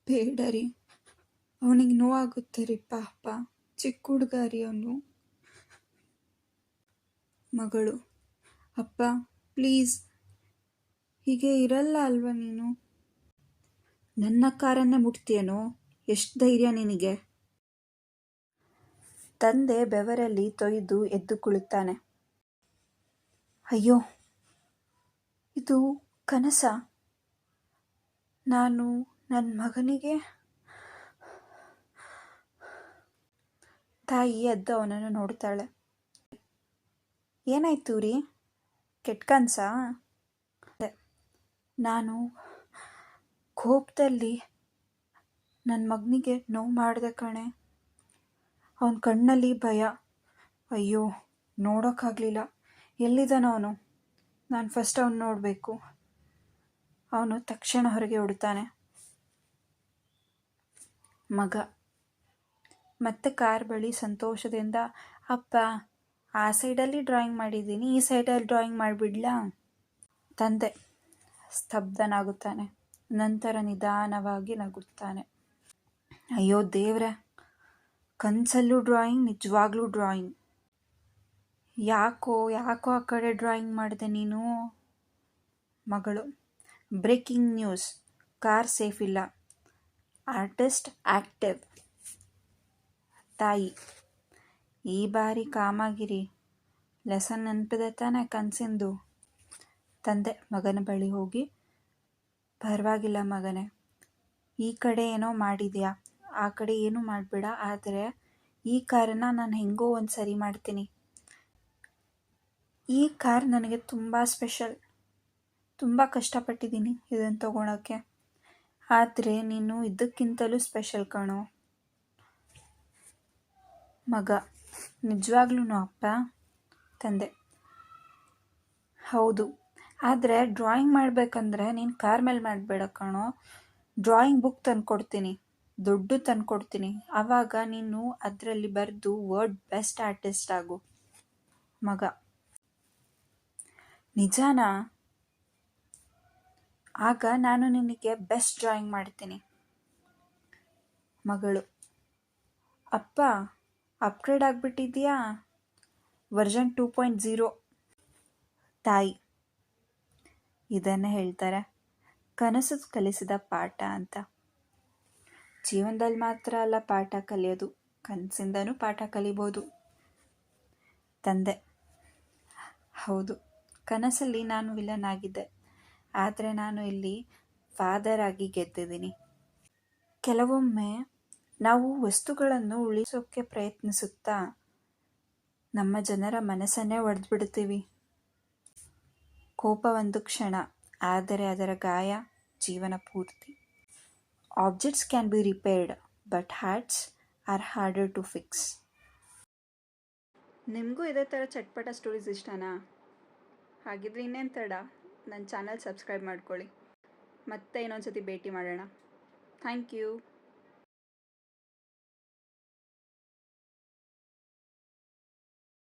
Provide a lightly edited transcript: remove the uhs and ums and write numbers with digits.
ಬೇಡ ರೀ, ಅವನಿಗೆ ನೋವಾಗುತ್ತೆ ರೀ, ಪಾಪ ಚಿಕ್ಕ ಹುಡುಗ ರೀ ಅವನು. ಮಗಳು: ಅಪ್ಪ ಪ್ಲೀಸ್, ಹೀಗೆ ಇರಲ್ಲ ಅಲ್ವಾ ನೀನು? ನನ್ನ ಕಾರನ್ನೇ ಮುಟ್ತೀಯೇನೋ? ಎಷ್ಟು ಧೈರ್ಯ ನಿನಗೆ? ತಂದೆ ಬೆವರಲ್ಲಿ ತೊಯ್ದು ಎದ್ದು ಕುಳಿತಾನೆ. ಅಯ್ಯೋ, ಇದು ಕನಸ? ನಾನು ನನ್ನ ಮಗನಿಗೆ? ತಾಯಿ ಎದ್ದು ಅವನನ್ನು ನೋಡ್ತಾಳೆ. ಏನಾಯ್ತು ರೀ? ಕೆಟ್ಟ ಕನಸಾ? ನಾನು ಕೋಪದಲ್ಲಿ ನನ್ನ ಮಗನಿಗೆ ನೋವು ಮಾಡಿದೆ ಕಣೆ. ಅವನ ಕಣ್ಣಲ್ಲಿ ಭಯ. ಅಯ್ಯೋ, ನೋಡೋಕ್ಕಾಗಲಿಲ್ಲ. ಎಲ್ಲಿದ್ದಾನವನು? ನಾನು ಫಸ್ಟ್ ಅವನು ನೋಡಬೇಕು. ಅವನು ತಕ್ಷಣ ಹೊರಗೆ ಹೊಡ್ತಾನೆ. ಮಗ ಮತ್ತೆ ಕಾರ್ ಬಳಿ ಸಂತೋಷದಿಂದ, ಅಪ್ಪ ಆ ಸೈಡಲ್ಲಿ ಡ್ರಾಯಿಂಗ್ ಮಾಡಿದ್ದೀನಿ, ಈ ಸೈಡಲ್ಲಿ ಡ್ರಾಯಿಂಗ್ ಮಾಡಿಬಿಡ್ಲಾ? ತಂದೆ ಸ್ತಬ್ಧನಾಗುತ್ತಾನೆ. ನಂತರ ನಿಧಾನವಾಗಿ ನಗುತ್ತಾನೆ. ಅಯ್ಯೋ ದೇವ್ರೆ, ಕನಸಲ್ಲೂ ಡ್ರಾಯಿಂಗ್, ನಿಜವಾಗ್ಲೂ ಡ್ರಾಯಿಂಗ್. ಯಾಕೋ ಆ ಕಡೆ ಡ್ರಾಯಿಂಗ್ ಮಾಡಿದೆ ನೀನು? ಮಗಳು: ಬ್ರೇಕಿಂಗ್ ನ್ಯೂಸ್, ಕಾರ್ ಸೇಫ್ ಇಲ್ಲ, ಆರ್ಟಿಸ್ಟ್ ಆಕ್ಟಿವ್. ತಾಯಿ: ಈ ಬಾರಿ ಕಾಮಾಗಿರಿ, ಲೆಸನ್ ನೆನಪಿದೆ ತಾನೆ ಕನಸಿಂದು? ತಂದೆ ಮಗನ ಬಳಿ ಹೋಗಿ, ಪರವಾಗಿಲ್ಲ ಮಗನೇ, ಈ ಕಡೆ ಏನೋ ಮಾಡಿದ್ಯಾ, ಆ ಕಡೆ ಏನೂ ಮಾಡಬೇಡ, ಆದರೆ ಈ ಕಾರನ್ನು ನಾನು ಹೆಂಗೋ ಒಂದು ಸರಿ ಮಾಡ್ತೀನಿ. ಈ ಕಾರ್ ನನಗೆ ತುಂಬ ಸ್ಪೆಷಲ್, ತುಂಬ ಕಷ್ಟಪಟ್ಟಿದ್ದೀನಿ ಇದನ್ನು ತಗೊಳಕ್ಕೆ, ಆದರೆ ನೀನು ಇದಕ್ಕಿಂತಲೂ ಸ್ಪೆಷಲ್ ಕಣೋ. ಮಗ: ನಿಜವಾಗ್ಲೂ ಅಪ್ಪ? ತಂದೆ: ಹೌದು, ಆದರೆ ಡ್ರಾಯಿಂಗ್ ಮಾಡಬೇಕಂದ್ರೆ ನೀನು ಕಾರ್ ಮೇಲೆ ಮಾಡಬೇಡ ಕಣೋ. ಡ್ರಾಯಿಂಗ್ ಬುಕ್ ತಂದುಕೊಡ್ತೀನಿ, ದುಡ್ಡು ತಂದುಕೊಡ್ತೀನಿ, ಆವಾಗ ನೀನು ಅದರಲ್ಲಿ ಬರೆದು ವರ್ಲ್ಡ್ ಬೆಸ್ಟ್ ಆರ್ಟಿಸ್ಟ್ ಆಗು. ಮಗ: ನಿಜಾನಾ? ಆಗ ನಾನು ನಿನಗೆ ಬೆಸ್ಟ್ ಡ್ರಾಯಿಂಗ್ ಮಾಡ್ತೀನಿ. ಮಗಳು: ಅಪ್ಪ ಅಪ್ಗ್ರೇಡ್ ಆಗಿಬಿಟ್ಟಿದ್ಯಾ? ವರ್ಷನ್ 2.0. ತಾಯಿ: ಇದನ್ನೇ ಹೇಳ್ತಾರೆ ಕನಸು ಕಲಿಸಿದ ಪಾಠ ಅಂತ. ಜೀವನದಲ್ಲಿ ಮಾತ್ರ ಅಲ್ಲ ಪಾಠ ಕಲಿಯೋದು, ಕನಸಿಂದನೂ ಪಾಠ ಕಲಿಬೋದು. ತಂದೆ: ಹೌದು, ಕನಸಲ್ಲಿ ನಾನು ವಿಲನ್ ಆಗಿದ್ದೆ, ಆದರೆ ನಾನು ಇಲ್ಲಿ ಫಾದರ್ ಆಗಿ ಗೆದ್ದಿದ್ದೀನಿ. ಕೆಲವೊಮ್ಮೆ ನಾವು ವಸ್ತುಗಳನ್ನು ಉಳಿಸೋಕ್ಕೆ ಪ್ರಯತ್ನಿಸುತ್ತಾ ನಮ್ಮ ಜನರ ಮನಸ್ಸನ್ನೇ ಒಡೆದ್ಬಿಡ್ತೀವಿ. ಕೋಪ ಒಂದು ಕ್ಷಣ, ಆದರೆ ಅದರ ಗಾಯ ಜೀವನ ಪೂರ್ತಿ. Objects can be repaired, but hearts are harder to fix. ನಿಮಗೂ ಇದೇ ಥರ ಚಟ್ಪಟ ಸ್ಟೋರೀಸ್ ಇಷ್ಟನಾ? ಹಾಗಿದ್ರೆ ಇನ್ನೇನು ತಡ, ನನ್ನ ಚಾನಲ್ ಸಬ್ಸ್ಕ್ರೈಬ್ ಮಾಡ್ಕೊಳ್ಳಿ. ಮತ್ತೆ ಇನ್ನೊಂದು ಸತಿ ಭೇಟಿ ಮಾಡೋಣ. Thank you.